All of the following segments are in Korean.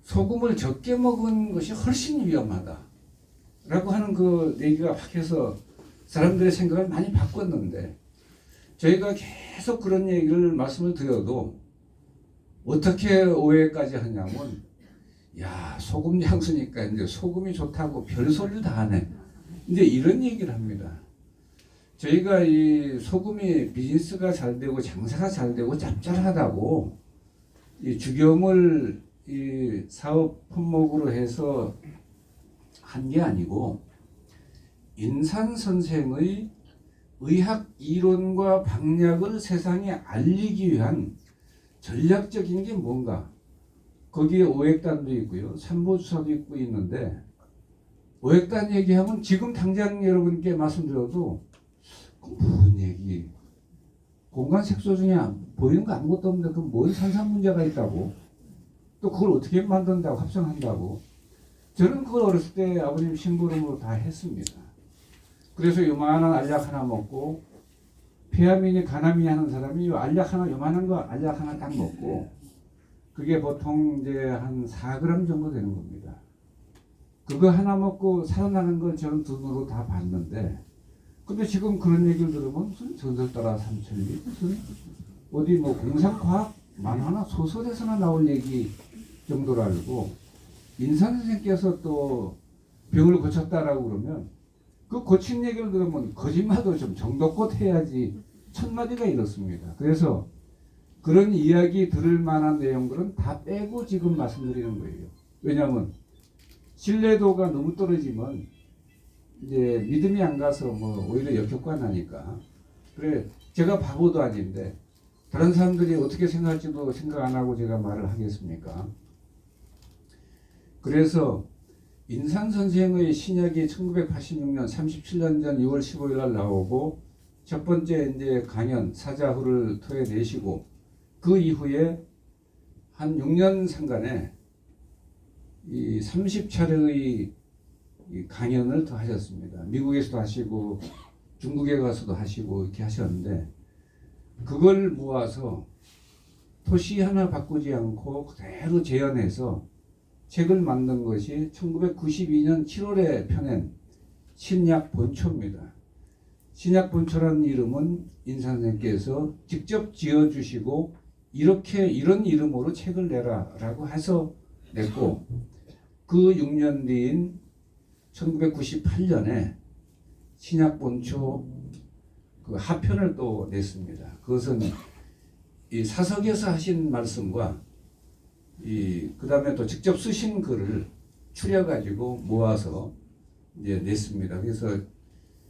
소금을 적게 먹은 것이 훨씬 위험하다 라고 하는 그 얘기가 확 해서 사람들의 생각을 많이 바꿨는데, 저희가 계속 그런 얘기를 말씀을 드려도 어떻게 오해까지 하냐면, 야, 소금 향수니까 이제 소금이 좋다고 별소리를 다 하네, 이제 이런 얘기를 합니다. 저희가 이 소금이 비즈니스가 잘 되고 장사가 잘 되고 짭짤하다고 이 죽염을 이 사업 품목으로 해서 한 게 아니고, 인산 선생의 의학 이론과 방약을 세상에 알리기 위한 전략적인 게 뭔가, 거기에 오액단도 있고요, 삼보주사도 있고 있는데, 오액단 얘기하면 지금 당장 여러분께 말씀드려도 무슨 얘기, 공간 색소 중에 보이는 거 아무것도 없는데 그 뭔 산산 문제가 있다고, 또 그걸 어떻게 만든다고, 합성한다고. 저는 그걸 어렸을 때 아버님 심부름으로 다 했습니다. 그래서 요만한 알약 하나 먹고, 폐암이니 간암이니 하는 사람이 요 알약 하나, 요만한 거 알약 하나 딱 먹고, 그게 보통 이제 한 4g 정도 되는 겁니다. 그거 하나 먹고 살아나는 걸 저는 두 눈으로 다 봤는데, 근데 지금 그런 얘기를 들으면 무슨 전설 따라 삼천리, 무슨 어디 뭐 공상과학 만화나 소설에서나 나올 얘기 정도로 알고, 인산 선생께서 또 병을 고쳤다라고 그러면 그 고친 얘기를 들으면 거짓말도 좀 정도껏 해야지 첫마디가 이렇습니다. 그래서 그런 이야기 들을 만한 내용들은 다 빼고 지금 말씀드리는 거예요. 왜냐하면 신뢰도가 너무 떨어지면 이제 믿음이 안 가서 뭐 오히려 역효과 나니까. 그래, 제가 바보도 아닌데 다른 사람들이 어떻게 생각할지도 생각 안 하고 제가 말을 하겠습니까? 그래서 인산 선생의 신약이 1986년 37년 전 2월 15일 날 나오고, 첫 번째 이제 강연 사자후를 토해내시고, 그 이후에 한 6년 상간에 이 30차례의 강연을 더 하셨습니다. 미국에서도 하시고 중국에 가서도 하시고 이렇게 하셨는데, 그걸 모아서 토시 하나 바꾸지 않고 그대로 재현해서 책을 만든 것이 1992년 7월에 펴낸 신약본초입니다. 신약본초라는 이름은 인산 선생께서 직접 지어주시고, 이런 이름으로 책을 내라 라고 해서 냈고, 그 6년 뒤인 1998년에 신약본초 그 하편을 또 냈습니다. 그것은 이 사석에서 하신 말씀과 그 다음에 또 직접 쓰신 글을 추려가지고 모아서 이제 냈습니다. 그래서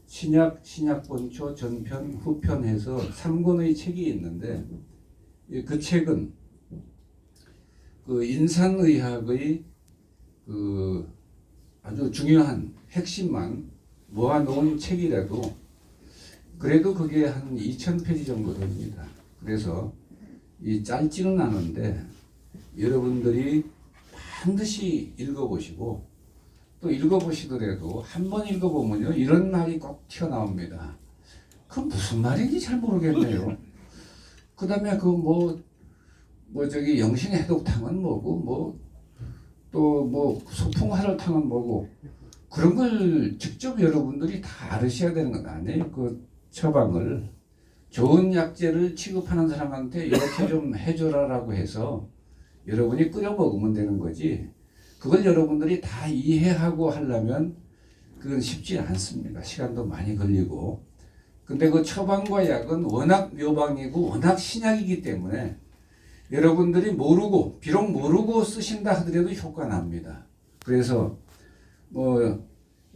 신약본초 전편, 후편 해서 3권의 책이 있는데, 그 책은 그 인산의학의 그 아주 중요한 핵심만 모아놓은 책이라도 그래도 그게 한 2000페이지 정도 됩니다. 그래서 이 짧지는 않은데 여러분들이 반드시 읽어보시고, 또 읽어보시더라도 한 번 읽어보면요, 이런 말이 꼭 튀어나옵니다. 그 무슨 말인지 잘 모르겠네요. 그 다음에 그 저기 영신의 해독탕은 뭐고, 또 소풍화를탕은 뭐고, 그런 걸 직접 여러분들이 다 알으셔야 되는 건 아니에요. 그 처방을 좋은 약재를 취급하는 사람한테 이렇게 좀 해줘라라고 해서 여러분이 끓여 먹으면 되는 거지, 그걸 여러분들이 다 이해하고 하려면 그건 쉽지 않습니다. 시간도 많이 걸리고. 근데 그 처방과 약은 워낙 묘방이고 워낙 신약이기 때문에 여러분들이 모르고, 비록 모르고 쓰신다 하더라도 효과 납니다. 그래서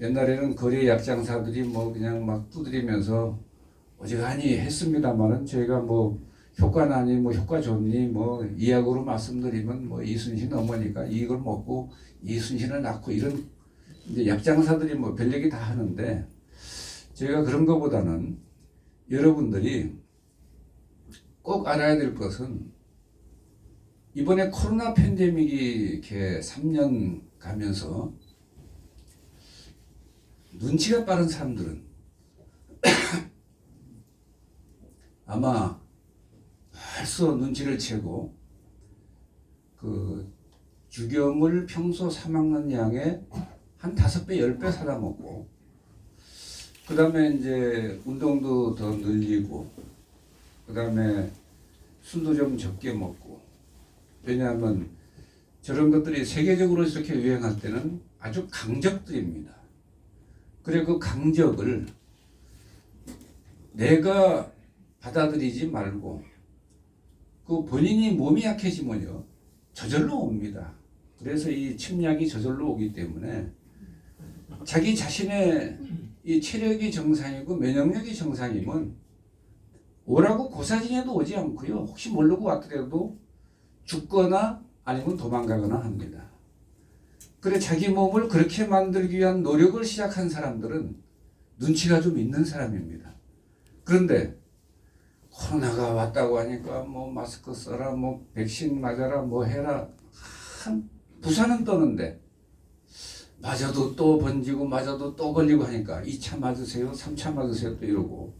옛날에는 거래 약장사들이 그냥 막 두드리면서 어지간히 했습니다만은, 저희가 효과 나니 효과 좋니 이 약으로 말씀드리면 이순신 어머니가 이걸 먹고 이순신을 낳고, 이런 이제 약장사들이 별 얘기 다 하는데, 저희가 그런 것보다는 여러분들이 꼭 알아야 될 것은, 이번에 코로나 팬데믹이 이렇게 3년 가면서 눈치가 빠른 사람들은 아마 벌써 눈치를 채고 그 죽염을 평소 사 먹는 양의 한 5배, 10배 사다 먹고, 그 다음에 이제 운동도 더 늘리고, 그 다음에 술도 좀 적게 먹고. 왜냐하면 저런 것들이 세계적으로 이렇게 유행할 때는 아주 강적들입니다. 그래 그 강적을 내가 받아들이지 말고 그 본인이 몸이 약해지면요 저절로 옵니다. 그래서 이 침략이 저절로 오기 때문에 자기 자신의 이 체력이 정상이고 면역력이 정상이면 오라고 고사진해도 오지 않고요. 혹시 모르고 왔더라도 죽거나 아니면 도망가거나 합니다. 그래 자기 몸을 그렇게 만들기 위한 노력을 시작한 사람들은 눈치가 좀 있는 사람입니다. 그런데 코로나가 왔다고 하니까 뭐 마스크 써라, 뭐 백신 맞아라, 뭐 해라, 한 부산은 떠는데 맞아도 또 번지고 맞아도 또 걸리고 하니까 2차 맞으세요, 3차 맞으세요 또 이러고.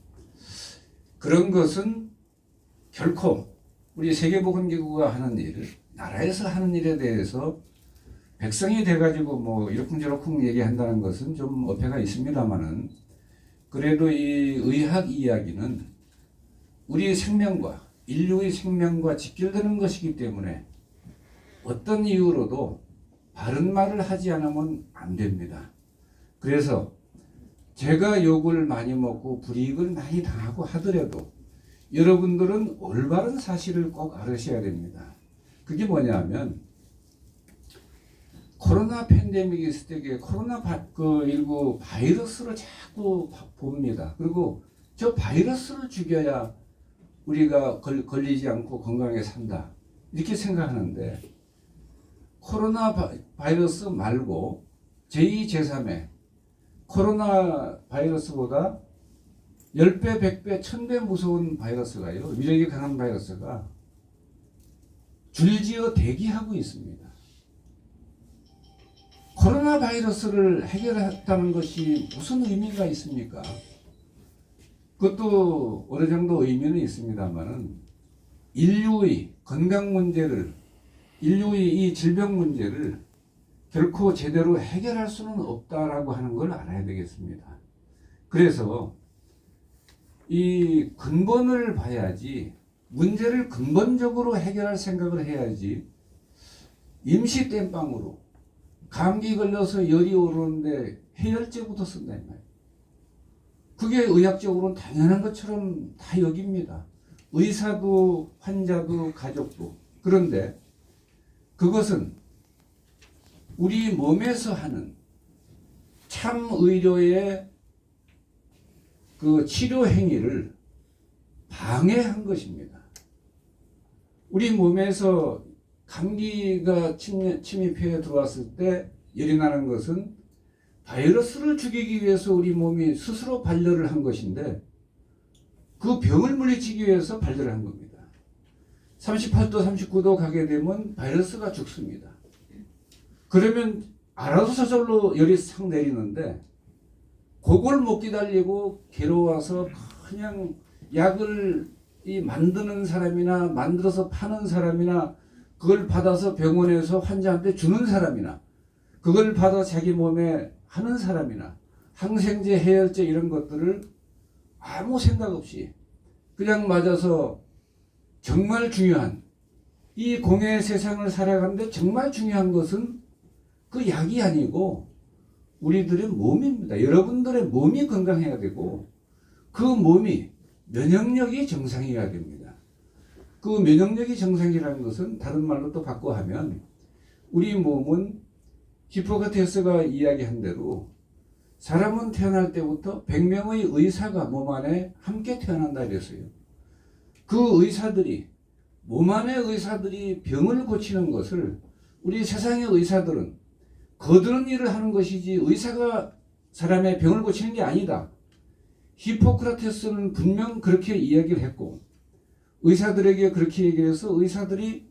그런 것은 결코 우리 세계보건기구가 하는 일, 나라에서 하는 일에 대해서 백성이 돼가지고 뭐 이러쿵저러쿵 얘기한다는 것은 좀 어폐가 있습니다만은, 그래도 이 의학 이야기는 우리 생명과 인류의 생명과 직결되는 것이기 때문에 어떤 이유로도 바른 말을 하지 않으면 안 됩니다. 그래서 제가 욕을 많이 먹고 불이익을 많이 당하고 하더라도 여러분들은 올바른 사실을 꼭 알으셔야 됩니다. 그게 뭐냐면 코로나 팬데믹이 있을 때 코로나19 바이러스를 자꾸 봅니다. 그리고 저 바이러스를 죽여야 우리가 걸리지 않고 건강하게 산다 이렇게 생각하는데, 코로나 바이러스 말고 제2, 제3의 코로나 바이러스보다 10배, 100배, 1000배 무서운 바이러스가요, 위력이 강한 바이러스가 줄지어 대기하고 있습니다. 코로나 바이러스를 해결했다는 것이 무슨 의미가 있습니까? 그것도 어느 정도 의미는 있습니다만은 인류의 건강 문제를, 인류의 이 질병 문제를 결코 제대로 해결할 수는 없다라고 하는 걸 알아야 되겠습니다. 그래서 이 근본을 봐야지, 문제를 근본적으로 해결할 생각을 해야지, 임시 땜빵으로 감기 걸려서 열이 오르는데 해열제부터 쓴다 이 말이에요. 그게 의학적으로는 당연한 것처럼 다 여깁니다. 의사도 환자도 가족도. 그런데 그것은 우리 몸에서 하는 참 의료의 그 치료 행위를 방해한 것입니다. 우리 몸에서 감기가 침입해 들어왔을 때 열이 나는 것은 바이러스를 죽이기 위해서 우리 몸이 스스로 발열을 한 것인데, 그 병을 물리치기 위해서 발열을 한 겁니다. 38도, 39도 가게 되면 바이러스가 죽습니다. 그러면 알아서 저절로 열이 싹 내리는데, 그걸 못 기다리고 괴로워서 그냥 약을 만드는 사람이나 만들어서 파는 사람이나 그걸 받아서 병원에서 환자한테 주는 사람이나 그걸 받아 자기 몸에 하는 사람이나 항생제, 해열제 이런 것들을 아무 생각 없이 그냥 맞아서 정말 중요한, 이 공의 세상을 살아가는데 정말 중요한 것은 그 약이 아니고 우리들의 몸입니다. 여러분들의 몸이 건강해야 되고 그 몸이 면역력이 정상이어야 됩니다. 그 면역력이 정상이라는 것은 다른 말로 또 바꿔 하면, 우리 몸은 히포크라테스가 이야기한 대로 사람은 태어날 때부터 100명의 의사가 몸 안에 함께 태어난다 이랬어요. 그 의사들이, 몸 안의 의사들이 병을 고치는 것을 우리 세상의 의사들은 거드는 일을 하는 것이지 의사가 사람의 병을 고치는 게 아니다. 히포크라테스는 분명 그렇게 이야기를 했고 의사들에게 그렇게 얘기해서 의사들이,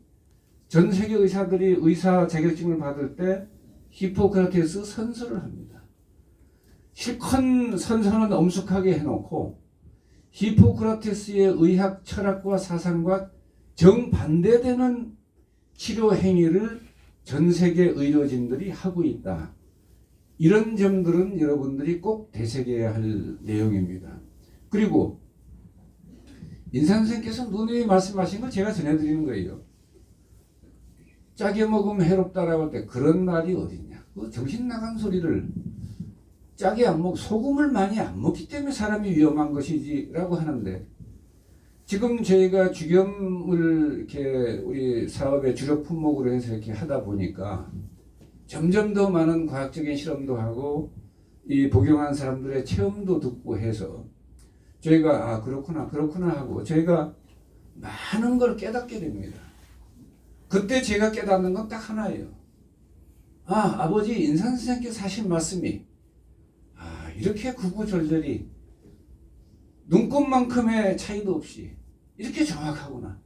전 세계 의사들이 의사 자격증을 받을 때 히포크라테스 선서를 합니다. 실컷 선서는 엄숙하게 해놓고 히포크라테스의 의학 철학과 사상과 정반대되는 치료 행위를 전 세계 의료진들이 하고 있다. 이런 점들은 여러분들이 꼭 되새겨야 할 내용입니다. 그리고 인산 선생께서 누누이 말씀하신 걸 제가 전해드리는 거예요. 짜게 먹으면 해롭다라고 할 때 그런 말이 어딨냐. 그 정신 나간 소리를 짜게 안 먹, 소금을 많이 안 먹기 때문에 사람이 위험한 것이지라고 하는데 지금 저희가 죽염을 이렇게 우리 사업의 주력 품목으로 해서 이렇게 하다 보니까 점점 더 많은 과학적인 실험도 하고 이 복용한 사람들의 체험도 듣고 해서 저희가 아 그렇구나 하고 저희가 많은 걸 깨닫게 됩니다. 그때 제가 깨닫는 건 딱 하나예요. 아 아버지 인산 선생님께서 하신 말씀이 아 이렇게 구구절절히 눈곱만큼의 차이도 없이 이렇게 정확하구나.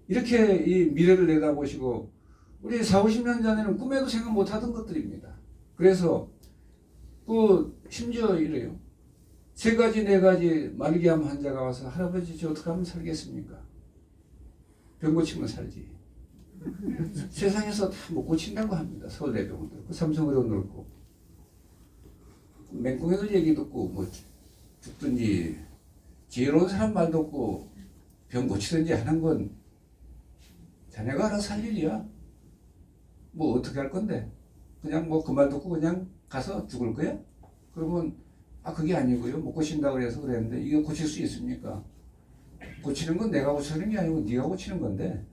이렇게 이 미래를 내다보시고 우리 40, 50년 전에는 꿈에도 생각 못하던 것들입니다. 그래서 그 심지어 이래요. 3가지 4가지 말기암 환자가 와서 할아버지 저 어떻게 하면 살겠습니까? 병 고치면 살지. 세상에서 다 못 고친다고 합니다. 서울대병원도 그렇고 삼성의료원도 그렇고 맹꽁이들 얘기 듣고 뭐 죽든지 지혜로운 사람 말 듣고 병 고치든지 하는 건 자네가 알아서 할 일이야. 뭐 어떻게 할 건데? 그냥 뭐 그 말 듣고 그냥 가서 죽을 거야? 그러면 아 그게 아니고요. 못 고친다고 그래서 그랬는데 이거 고칠 수 있습니까? 고치는 건 내가 고치는 게 아니고 네가 고치는 건데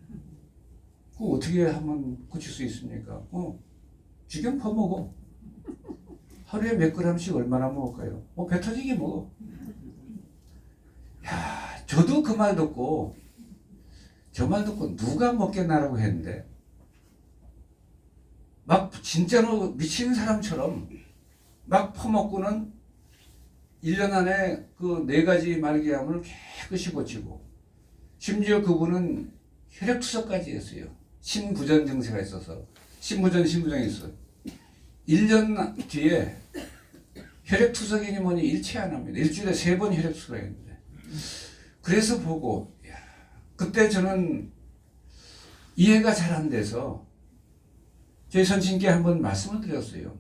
그거 어떻게 하면 고칠 수 있습니까? 죽여 퍼먹어. 하루에 몇 그램씩 얼마나 먹을까요? 배 터지게 먹어. 야, 저도 그 말 듣고 저 말 듣고 누가 먹겠나라고 했는데 막 진짜로 미친 사람처럼 막 퍼먹고는 1년 안에 그 4가지 말기암을 깨끗이 고치고 심지어 그분은 혈액투석까지 했어요. 신부전 증세가 있어서 신부전이 있어요. 1년 뒤에 혈액투석이니 뭐니 일체 안 합니다. 일주일에 3번 혈액투석을 했는데 그래서 보고 야, 그때 저는 이해가 잘 안 돼서 저희 선친께 한번 말씀을 드렸어요.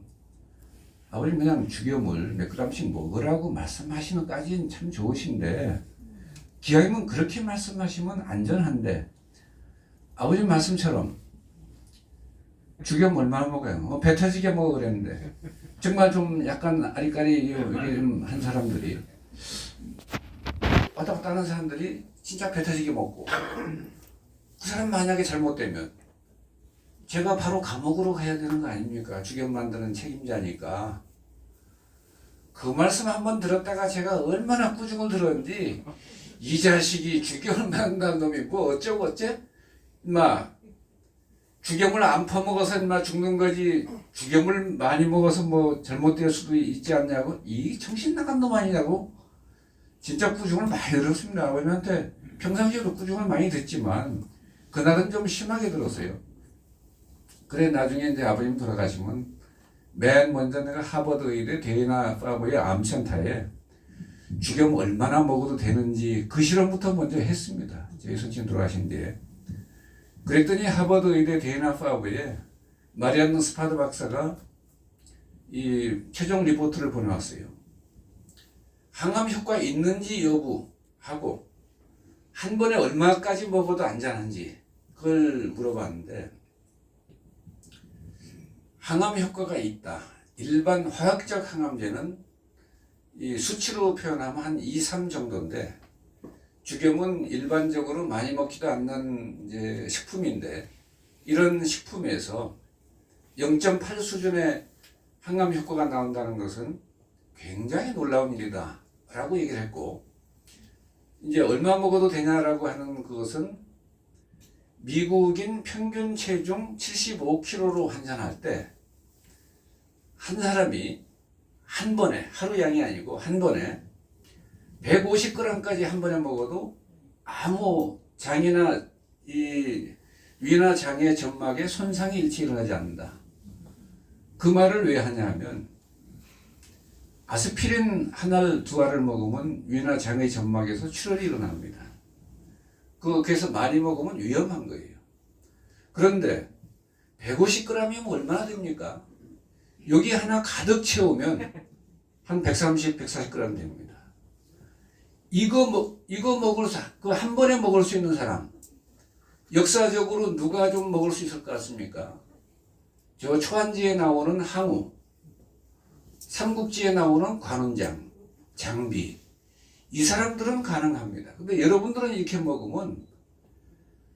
아버님 그냥 죽염을 몇 그램씩 먹으라고 말씀하시는 까지는 참 좋으신데 기왕이면 그렇게 말씀하시면 안전한데 아버님 말씀처럼 죽염 얼마나 먹어요? 배 터지게 먹어 그랬는데 정말 좀 약간 아리까리 한 사람들이 왔다 갔다 하는 사람들이 진짜 배 터지게 먹고 그 사람 만약에 잘못되면 제가 바로 감옥으로 가야 되는 거 아닙니까? 죽염 만드는 책임자니까. 그 말씀 한번 들었다가 제가 얼마나 꾸중을 들었는지 이 자식이 죽염을 만든다는 놈이 뭐 어쩌고 어째? 인마 죽염을 안 퍼먹어서 인마 죽는 거지 죽염을 많이 먹어서 뭐 잘못될 수도 있지 않냐고 이 정신 나간 놈 아니냐고 진짜 꾸중을 많이 들었습니다. 아버님한테 평상시에도 꾸중을 많이 듣지만 그날은 좀 심하게 들었어요. 그래 나중에 이제 아버님 돌아가시면 맨 먼저 내가 하버드 의대 데이나 파버의 암센터에 죽염 얼마나 먹어도 되는지 그 실험부터 먼저 했습니다. 저희 선친 돌아가신 뒤에. 그랬더니 하버드 의대 데이나 파버에 마리안느 스파드 박사가 이 최종 리포트를 보내왔어요. 항암 효과 있는지 여부하고 한 번에 얼마까지 먹어도 안전한지 그걸 물어봤는데 항암 효과가 있다. 일반 화학적 항암제는 이 수치로 표현하면 한 2, 3 정도인데 죽염은 일반적으로 많이 먹지도 않는 이제 식품인데 이런 식품에서 0.8 수준의 항암 효과가 나온다는 것은 굉장히 놀라운 일이다 라고 얘기를 했고 이제 얼마 먹어도 되냐라고 하는 그것은 미국인 평균 체중 75kg로 환산할 때 한 사람이 한 번에 하루 양이 아니고 한 번에 150g까지 한 번에 먹어도 아무 장이나 이 위나 장의 점막에 손상이 일체 일어나지 않는다. 그 말을 왜 하냐 하면 아스피린 한 알, 2알을 먹으면 위나 장의 점막에서 출혈이 일어납니다. 그래서 많이 먹으면 위험한 거예요. 그런데 150g이면 얼마나 됩니까? 여기 하나 가득 채우면 한 130, 140g 됩니다. 이거 먹을 그 한 번에 먹을 수 있는 사람, 역사적으로 누가 좀 먹을 수 있을 것 같습니까? 저 초안지에 나오는 항우, 삼국지에 나오는 관운장, 장비, 이 사람들은 가능합니다. 근데 여러분들은 이렇게 먹으면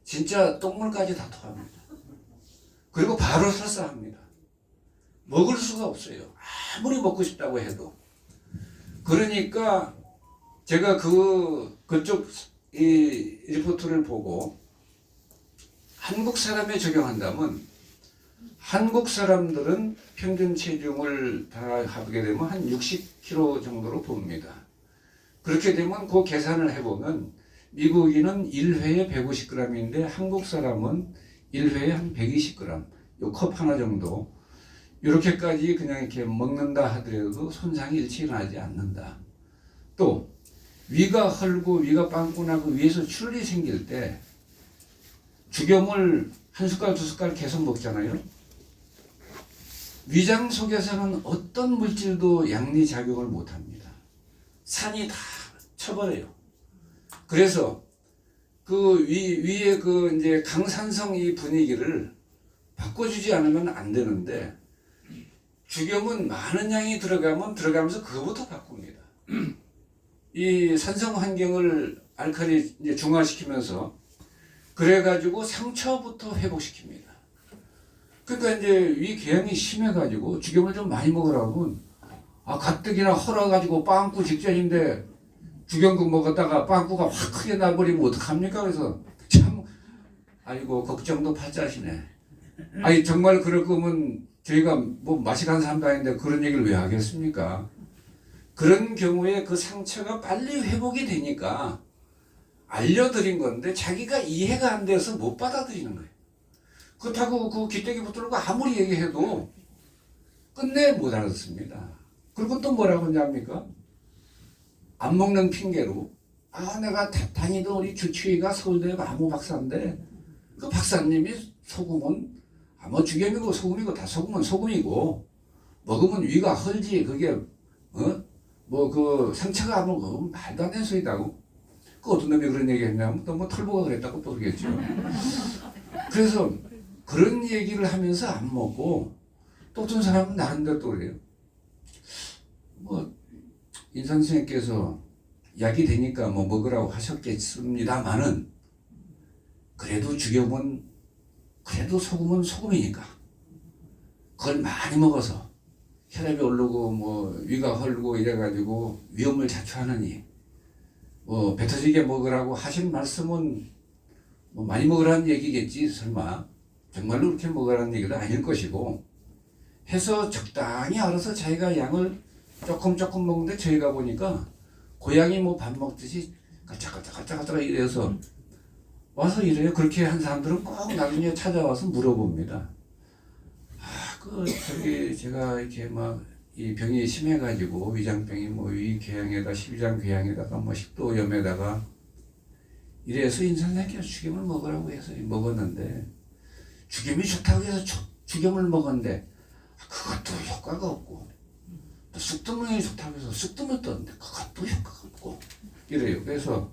진짜 똥물까지 다 토합니다. 그리고 바로 설사합니다. 먹을 수가 없어요. 아무리 먹고 싶다고 해도. 그러니까 제가 그쪽 이 리포트를 보고 한국 사람에 적용한다면 한국 사람들은 평균 체중을 다 하게 되면 한 60kg 정도로 봅니다. 그렇게 되면 그 계산을 해보면 미국인은 1회에 150g인데 한국 사람은 1회에 한 120g, 요 컵 하나 정도 이렇게까지 그냥 이렇게 먹는다 하더라도 손상이 일체 일어나지 않는다. 또 위가 헐고 위가 빵꾸나고 위에서 출혈이 생길 때 죽염을 한 숟갈 두 숟갈 계속 먹잖아요. 위장 속에서는 어떤 물질도 양리작용을 못합니다. 산이 다 쳐버려요. 그래서 그 위에 그 이제 강산성 이 분위기를 바꿔주지 않으면 안 되는데 죽염은 많은 양이 들어가면서 그거부터 바꿉니다. 이 산성 환경을 알칼리 이제 중화시키면서 그래가지고 상처부터 회복시킵니다. 그러니까 이제 위 궤양이 심해가지고 죽염을 좀 많이 먹으라고 가뜩이나 헐어가지고 빵꾸 직전인데 죽염국 먹었다가 빵꾸가 확 크게 나버리면 어떡합니까? 그래서 참 아이고 걱정도 팔자시네. 아니 정말 그럴 거면 저희가 뭐 마시간 사람도 아닌데 그런 얘기를 왜 하겠습니까? 그런 경우에 그 상처가 빨리 회복이 되니까 알려드린 건데 자기가 이해가 안 돼서 못 받아들이는 거예요. 그렇다고 그 귀때기 붙들고 아무리 얘기해도 끝내 못 알아듣습니다. 그리고 또 뭐라고 하냐니까? 안 먹는 핑계로 내가 다니던 우리 주치의가 서울대 마모 박사인데 그 박사님이 소금은 뭐 죽염이고 소금이고 다 소금은 소금이고 먹으면 위가 헐지 그게 뭐 그 상처가 안 먹으면 말도 안 되는 소리다고. 그 어떤 놈이 그런 얘기 했냐면 또 뭐 털보가 그랬다고 또 그러겠죠. 그래서 그런 얘기를 하면서 안 먹고 또 어떤 사람은 나름대로 또 그래요. 뭐 인상 선생님께서 약이 되니까 뭐 먹으라고 하셨겠습니다만은 그래도 죽염은 그래도 소금은 소금이니까 그걸 많이 먹어서 혈압이 오르고 뭐 위가 헐고 이래가지고 위험을 자초하느니 뭐 배 터지게 먹으라고 하신 말씀은 뭐 많이 먹으라는 얘기겠지. 설마 정말로 그렇게 먹으라는 얘기도 아닐 것이고 해서 적당히 알아서 자기가 양을 조금 먹는데 저희가 보니까 고양이 뭐 밥 먹듯이 까짝까짝 이래서 와서 이래요. 그렇게 한 사람들은 꼭 나중에 찾아와서 물어봅니다. 제가 이렇게 막 이 병이 심해가지고 위장병이 뭐 위궤양에다 십이장궤양에다가 뭐 식도염에다가 이래서 인선생님께서 죽염을 먹으라고 해서 먹었는데 죽염이 좋다고 해서 죽염을 먹었는데 그것도 효과가 없고 또 쑥뜨물이 좋다고 해서 쑥뜨물 떴는데 그것도 효과가 없고 이래요. 그래서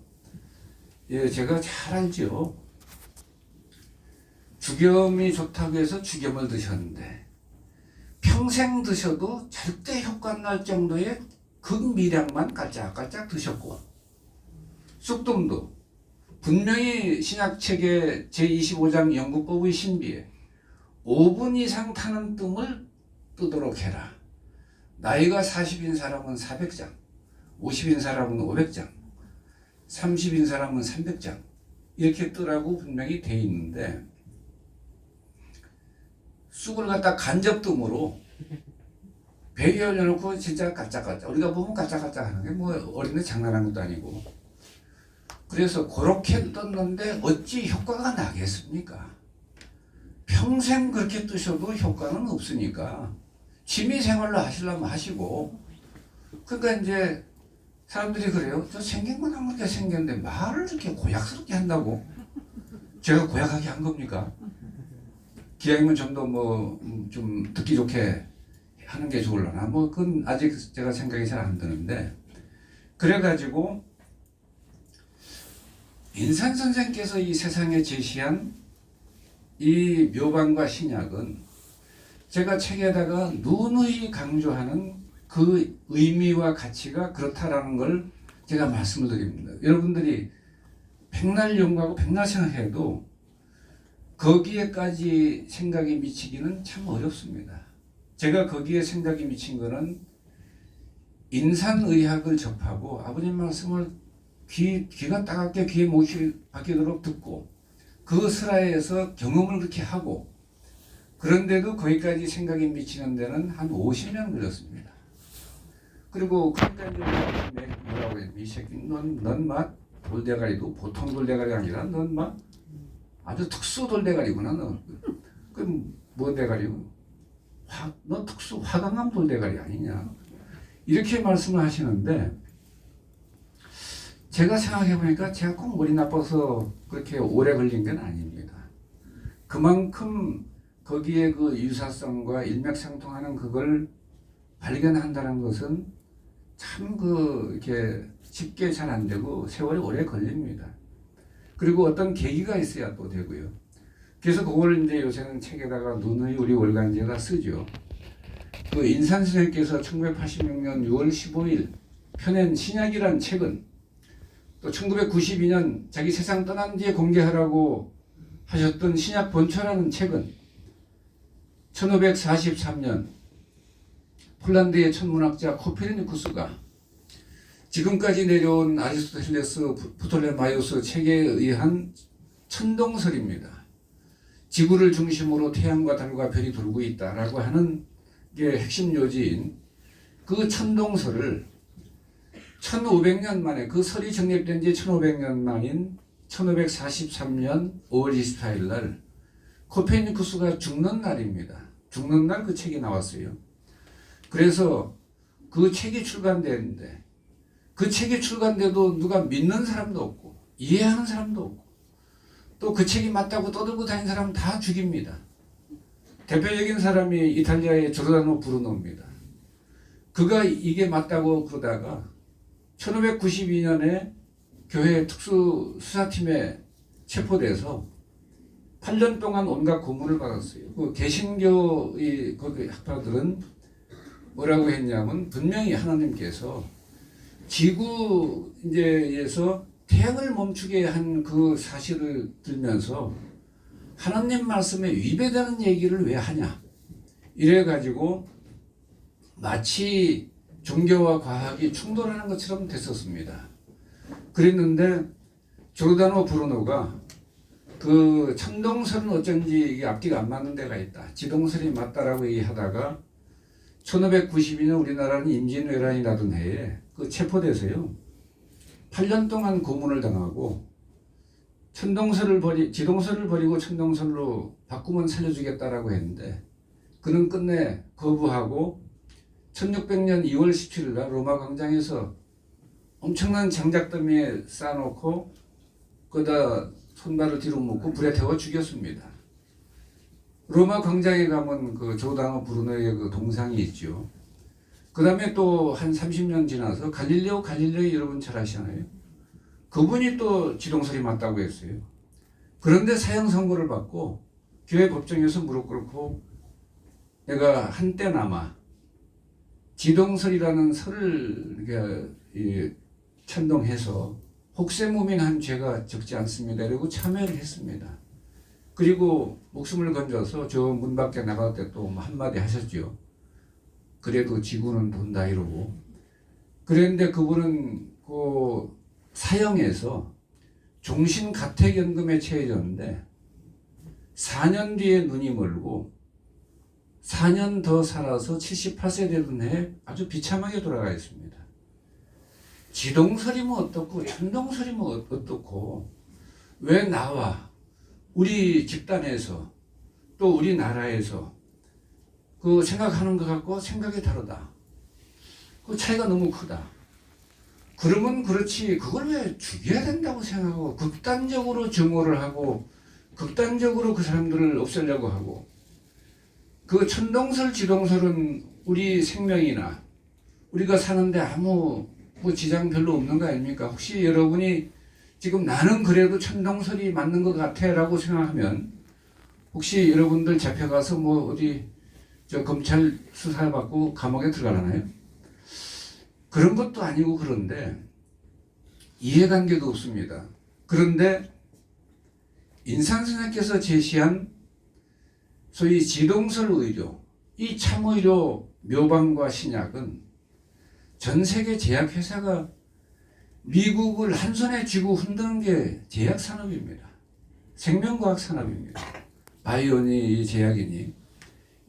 제가 잘 알죠. 죽염이 좋다고 해서 죽염을 드셨는데 평생 드셔도 절대 효과 날 정도의 극미량만 깔짝깔짝 드셨고 쑥뜸도 분명히 신약책의 제25장 영구법의 신비에 5분 이상 타는 뜸을 뜨도록 해라. 나이가 40인 사람은 400장, 50인 사람은 500장, 30인 사람은 300장 이렇게 뜨라고 분명히 돼 있는데 쑥을 갖다 간접등으로 배에 올려놓고 진짜 깔짝깔짝 우리가 보면 깔짝깔짝 하는 게 뭐 어린애 장난한 것도 아니고 그래서 그렇게 떴는데 어찌 효과가 나겠습니까? 평생 그렇게 뜨셔도 효과는 없으니까 취미생활로 하시려면 하시고 그러니까 이제 사람들이 그래요. 저 생긴 건 아무렇게 생겼는데 말을 이렇게 고약스럽게 한다고 제가 고약하게 한 겁니까? 기왕이면 좀 더 뭐 좀 듣기 좋게 하는 게 좋을라나 뭐 그건 아직 제가 생각이 잘 안 드는데 그래가지고 인산 선생께서 이 세상에 제시한 이 묘방과 신약은 제가 책에다가 누누이 강조하는 그 의미와 가치가 그렇다라는 걸 제가 말씀을 드립니다. 여러분들이 백날 연구하고 백날 생각해도 거기에까지 생각이 미치기는 참 어렵습니다. 제가 거기에 생각이 미친 거는 인산의학을 접하고 아버님 말씀을 귀가 따갑게 귀에 못이 박히도록 듣고 그 슬하에서 경험을 그렇게 하고 그런데도 거기까지 생각이 미치는 데는 한 50년 걸렸습니다. 그리고 그러니까 이제 뭐라고 해야 이 새끼 넌 돌대가리도 보통 돌대가리가 아니라 넌 아주 특수 돌대가리구나 너. 그럼 뭐 대가리고? 너 특수 화강암 돌대가리 아니냐? 이렇게 말씀을 하시는데 제가 생각해 보니까 제가 꼭 머리 나빠서 그렇게 오래 걸린 건 아닙니다. 그만큼 거기에 그 유사성과 일맥상통하는 그걸 발견한다는 것은 참 이렇게 쉽게 잘 안 되고 세월이 오래 걸립니다. 그리고 어떤 계기가 있어야 또 되고요. 그래서 그걸 이제 요새는 책에다가 누누이 우리 월간지에다 쓰죠. 그 인산 선생께서 1986년 6월 15일 펴낸 신약이란 책은 또 1992년 자기 세상 떠난 뒤에 공개하라고 하셨던 신약 본초라는 책은 1543년 폴란드의 천문학자 코페르니쿠스가 지금까지 내려온 아리스토텔레스, 프톨레마이오스 책에 의한 천동설입니다. 지구를 중심으로 태양과 달과 별이 돌고 있다라고 하는 게 핵심 요지인 그 천동설을 1500년 만에 그 설이 정립된 지 1500년 만인 1543년 5월 24일 날 코페르니쿠스가 죽는 날입니다. 죽는 날 그 책이 나왔어요. 그래서 그 책이 출간되는데 그 책이 출간돼도 누가 믿는 사람도 없고 이해하는 사람도 없고 또 그 책이 맞다고 떠들고 다니는 사람은 다 죽입니다. 대표적인 사람이 이탈리아의 조르다노 브루노입니다. 그가 이게 맞다고 그러다가 1592년에 교회 특수 수사팀에 체포돼서 8년 동안 온갖 고문을 받았어요. 그 개신교의 그 학파들은 뭐라고 했냐면 분명히 하나님께서 지구에서 태양을 멈추게 한 그 사실을 들면서 하나님 말씀에 위배되는 얘기를 왜 하냐 이래가지고 마치 종교와 과학이 충돌하는 것처럼 됐었습니다. 그랬는데 조르다노 브루노가 그 천동설은 어쩐지 이게 앞뒤가 안 맞는 데가 있다. 지동설이 맞다라고 얘기하다가 1592년 우리나라는 임진왜란이 나던 해에 그 체포돼서요. 8년 동안 고문을 당하고 지동설을 버리고 천동설로 바꾸면 살려주겠다라고 했는데 그는 끝내 거부하고 1600년 2월 17일 날 로마 광장에서 엄청난 장작더미에 쌓아놓고 거기다 손발을 뒤로 묶고 불에 태워 죽였습니다. 로마 광장에 가면 그 조르다노 브루노의 그 동상이 있죠. 그 다음에 또 한 30년 지나서 갈릴레오 여러분 잘 아시잖아요. 그분이 또 지동설이 맞다고 했어요. 그런데 사형 선고를 받고 교회 법정에서 무릎 꿇고 내가 한때나마 지동설이라는 설을 찬동해서 혹세무민한 죄가 적지 않습니다. 그리고 참여를 했습니다. 그리고 목숨을 건져서 저 문 밖에 나갈 때 또 한마디 하셨죠. 그래도 지구는 돈다 이러고. 그런데 그분은 그 사형에서 종신가택연금에 처해졌는데 4년 뒤에 눈이 멀고 4년 더 살아서 78세 되던 해에 아주 비참하게 돌아가 있습니다. 지동설이면 어떻고 천동설이면 어떻고 왜 나와 우리 집단에서 또 우리나라에서 그 생각하는 것 같고 생각이 다르다. 그 차이가 너무 크다. 그러면 그렇지 그걸 왜 죽여야 된다고 생각하고 극단적으로 증오를 하고 극단적으로 그 사람들을 없애려고 하고 그 천동설, 지동설은 우리 생명이나 우리가 사는데 아무 뭐 지장 별로 없는 거 아닙니까? 혹시 여러분이 지금 나는 그래도 천동설이 맞는 것 같아 라고 생각하면 혹시 여러분들 잡혀가서 뭐 어디 저 검찰 수사받고 감옥에 들어가나요? 그런 것도 아니고 그런데 이해관계도 없습니다. 그런데 인산선생께서 제시한 소위 지동설 의료, 이 참의료 묘방과 신약은 전 세계 제약회사가 미국을 한 손에 쥐고 흔드는 게 제약산업입니다. 생명과학 산업입니다. 바이오니, 제약이니.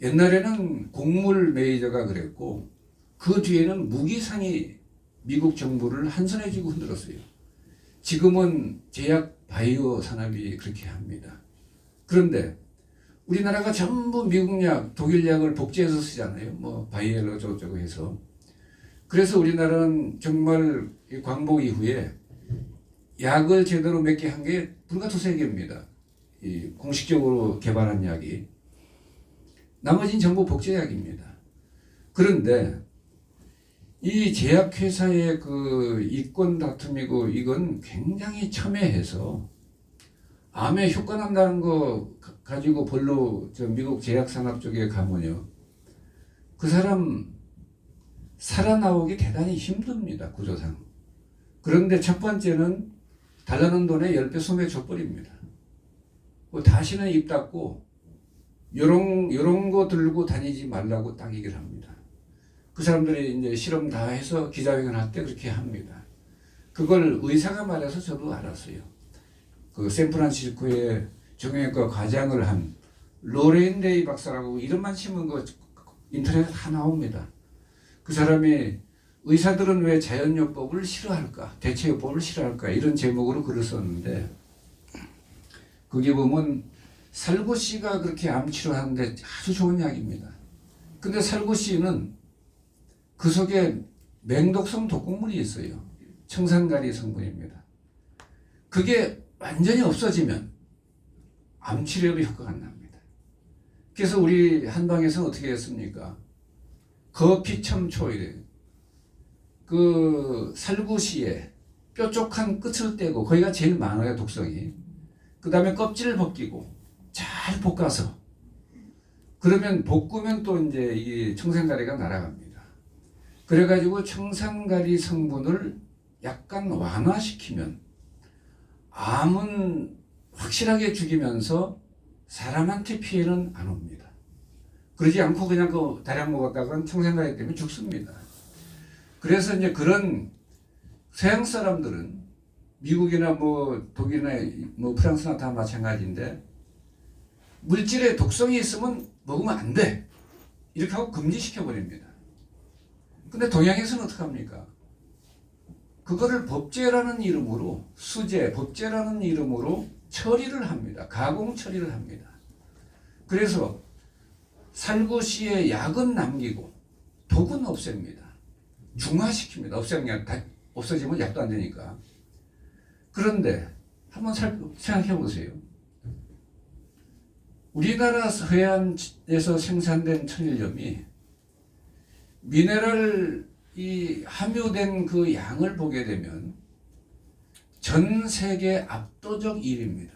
옛날에는 곡물 메이저가 그랬고 그 뒤에는 무기상이 미국 정부를 한 손에 쥐고 흔들었어요. 지금은 제약 바이오 산업이 그렇게 합니다. 그런데 우리나라가 전부 미국 약, 독일 약을 복제해서 쓰잖아요. 뭐 바이에로 저쩌고 해서. 그래서 우리나라는 정말 광복 이후에 약을 제대로 몇 개 한 게 불과 두세 개입니다. 이 공식적으로 개발한 약이. 나머지는 전부 복제약입니다. 그런데 이 제약회사의 그 이권 다툼이고 이건 굉장히 첨예해서 암에 효과 난다는 거 가지고 별로 저 미국 제약산업 쪽에 가면요. 그 사람 살아나오기 대단히 힘듭니다. 구조상. 그런데 첫 번째는 달라는 돈에 10배 소매 줘버립니다. 다시는 입 닫고 요런 거 들고 다니지 말라고 딱 얘기를 합니다. 그 사람들이 이제 실험 다 해서 기자회견 할 때 그렇게 합니다. 그걸 의사가 말해서 저도 알았어요. 그 샌프란시스코에 정형외과 과장을 한 로렌 데이 박사라고 이름만 치면 그 인터넷에 다 나옵니다. 그 사람이 의사들은 왜 자연요법을 싫어할까? 대체요법을 싫어할까? 이런 제목으로 글을 썼는데 거기 보면 살구씨가 그렇게 암치료하는데 아주 좋은 약입니다. 근데 살구씨는 그 속에 맹독성 독극물이 있어요. 청산가리 성분입니다. 그게 완전히 없어지면 암치료에도 효과가 안 납니다. 그래서 우리 한방에서는 어떻게 했습니까? 거피첨초이래. 그 살구씨에 뾰족한 끝을 떼고 거기가 제일 많아요, 독성이. 그 다음에 껍질을 벗기고 잘 볶아서 그러면 볶으면 또 이제 이 청산가리가 날아갑니다. 그래가지고 청산가리 성분을 약간 완화시키면 암은 확실하게 죽이면서 사람한테 피해는 안 옵니다. 그러지 않고 그냥 그 다량 먹었다가는 청산가리 때문에 죽습니다. 그래서 이제 그런 서양 사람들은 미국이나 뭐 독일이나 뭐 프랑스나 다 마찬가지인데 물질에 독성이 있으면 먹으면 안 돼. 이렇게 하고 금지시켜 버립니다. 근데 동양에서는 어떻게 합니까? 그거를 법제라는 이름으로 수제, 법제라는 이름으로 처리를 합니다. 가공 처리를 합니다. 그래서 살구씨의 약은 남기고 독은 없앱니다. 중화시킵니다. 없애는 게 아니라 없어지면 약도 안 되니까. 그런데 한번 생각해 보세요. 우리나라 서해안에서 생산된 천일염이 미네랄이 함유된 그 양을 보게 되면 전 세계 압도적 1위입니다.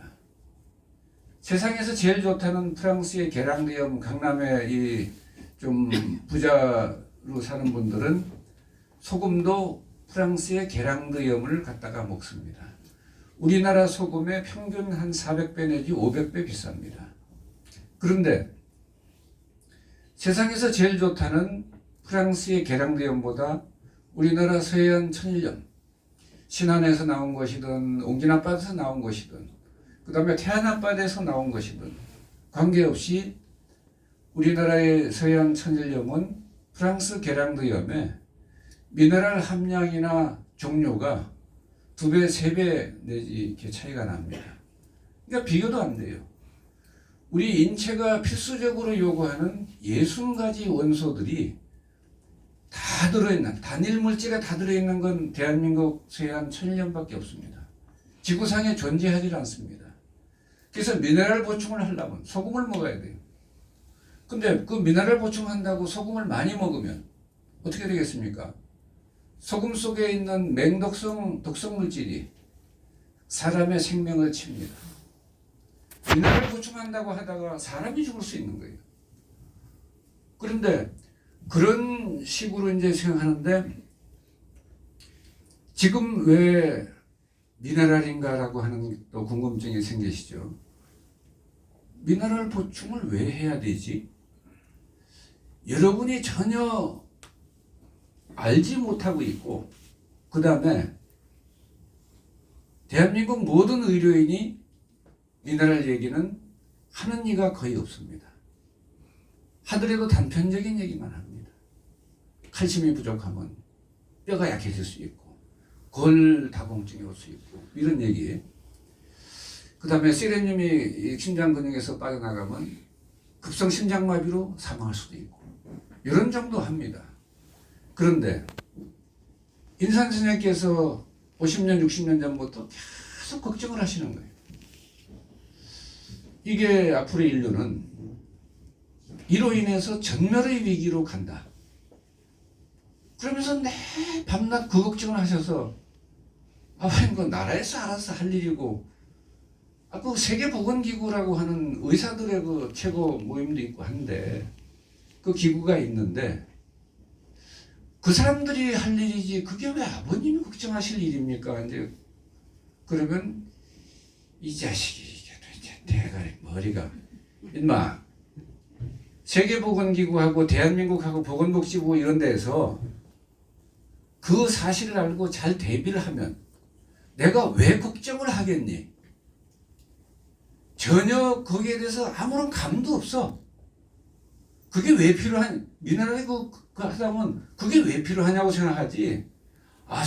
세상에서 제일 좋다는 프랑스의 게랑드염, 강남의 이 좀 부자로 사는 분들은 소금도 프랑스의 게랑드염을 갖다가 먹습니다. 우리나라 소금의 평균 한 400배 내지 500배 비쌉니다. 그런데 세상에서 제일 좋다는 프랑스의 게랑드염보다 우리나라 서해안 천일염, 신안에서 나온 것이든 옹진앞바다에서 나온 것이든 그 다음에 태안앞바다에서 나온 것이든 관계없이 우리나라의 서해안 천일염은 프랑스 게랑드염에 미네랄 함량이나 종류가 2배, 3배 내지 이렇게 차이가 납니다. 그러니까 비교도 안 돼요. 우리 인체가 필수적으로 요구하는 60가지 원소들이 다 들어있는, 단일 물질에 다 들어있는 건 대한민국 서해안 천일염밖에 없습니다. 지구상에 존재하지 않습니다. 그래서 미네랄 보충을 하려면 소금을 먹어야 돼요. 근데 그 미네랄 보충한다고 소금을 많이 먹으면 어떻게 되겠습니까? 소금 속에 있는 맹독성 독성 물질이 사람의 생명을 칩니다. 미네랄 보충한다고 하다가 사람이 죽을 수 있는 거예요. 그런데 그런 식으로 이제 생각하는데 지금 왜 미네랄인가라고 하는 또 궁금증이 생기시죠. 미네랄 보충을 왜 해야 되지? 여러분이 전혀 알지 못하고 있고, 그 다음에 대한민국 모든 의료인이 미네랄 얘기는 하는 이가 거의 없습니다. 하더라도 단편적인 얘기만 합니다. 칼슘이 부족하면 뼈가 약해질 수 있고 골다공증이 올 수 있고 이런 얘기. 그 다음에 세레늄이 심장 근육에서 빠져나가면 급성 심장마비로 사망할 수도 있고 이런 정도 합니다. 그런데 인산 선생님께서 50년 60년 전부터 계속 걱정을 하시는 거예요. 이게 앞으로의 인류는 이로 인해서 전멸의 위기로 간다. 그러면서 내 밤낮 그 걱정을 하셔서 아버님 그 나라에서 알아서 할 일이고 그 세계보건기구라고 하는 의사들의 그 최고 모임도 있고 한데 그 기구가 있는데 그 사람들이 할 일이지 그게 왜 아버님이 걱정하실 일입니까? 이제 그러면 이 자식이 이제 대가리 머리가 인마 세계보건기구하고 대한민국하고 보건복지부 이런 데에서 그 사실을 알고 잘 대비를 하면 내가 왜 걱정을 하겠니? 전혀 거기에 대해서 아무런 감도 없어. 그게 왜 필요한 미네랄이 그 하다면 그게 왜 필요하냐고 생각하지. 아,